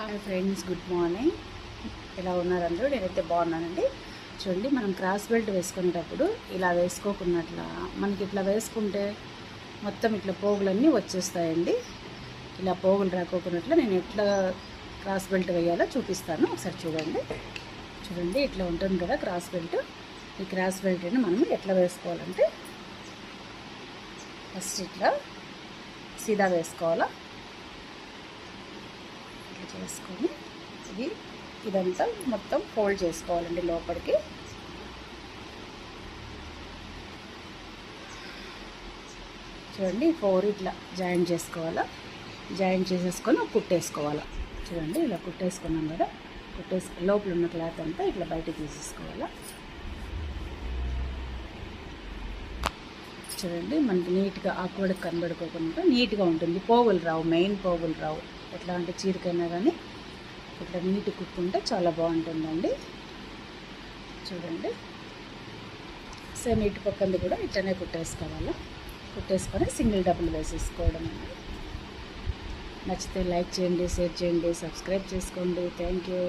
Hi friends, good morning. ఎలా ఉన్నారు అందరూ? నేనైతే బాగున్నానండి. చూడండి, మనం క్రాస్ బెల్ట్ వేసుకునేటప్పుడు ఇలా వేసుకోకున్నట్లా మనకి ఇట్లా వేసుకుంటే మొత్తం ఇట్లా పోగులన్నీ వచ్చేస్తాయండి. ఇలా పోగులు రాకోకున్నట్లు నేను ఎట్లా క్రాస్ బెల్ట్ వేయాలో చూపిస్తాను. ఒకసారి చూడండి ఇట్లా ఉంటుంది కదా క్రాస్ బెల్ట్. ఈ క్రాస్ బెల్ట్ని మనం ఎట్లా వేసుకోవాలంటే ఫస్ట్ ఇట్లా సీదా వేసుకోవాలా. ఇట్లా చేసుకొని ఇదంతా మొత్తం ఫోల్డ్ చేసుకోవాలండి లోపలికి. చూడండి, 4 ఇట్లా జాయింట్ చేసుకోవాలా. జాయింట్ చేసేసుకొని కుట్టేసుకోవాలా. చూడండి, ఇలా కుట్టేసుకున్నాం కదా. లోపల ఉన్న క్లాత్ అంతా ఇట్లా బయటకు తీసేసుకోవాలా. చూడండి, మనకి నీట్గా ఆకువడికి కనబడుకోకుండా నీట్గా ఉంటుంది. పోగులు రావు, మెయిన్ పోగులు రావు. ఎట్లాంటి చీరకైనా కానీ ఇట్లా నీట్ కుట్టుకుంటే చాలా బాగుంటుందండి. చూడండి, సేమ్ ఇటు పక్కంది కూడా ఇట్లనే కుట్టేసుకోవాలి. కుట్టేసుకొని సింగిల్ డబుల్ వేసేసుకోవడం అండి. నచ్చితే లైక్ చేయండి, షేర్ చేయండి, సబ్స్క్రైబ్ చేసుకోండి. Thank you.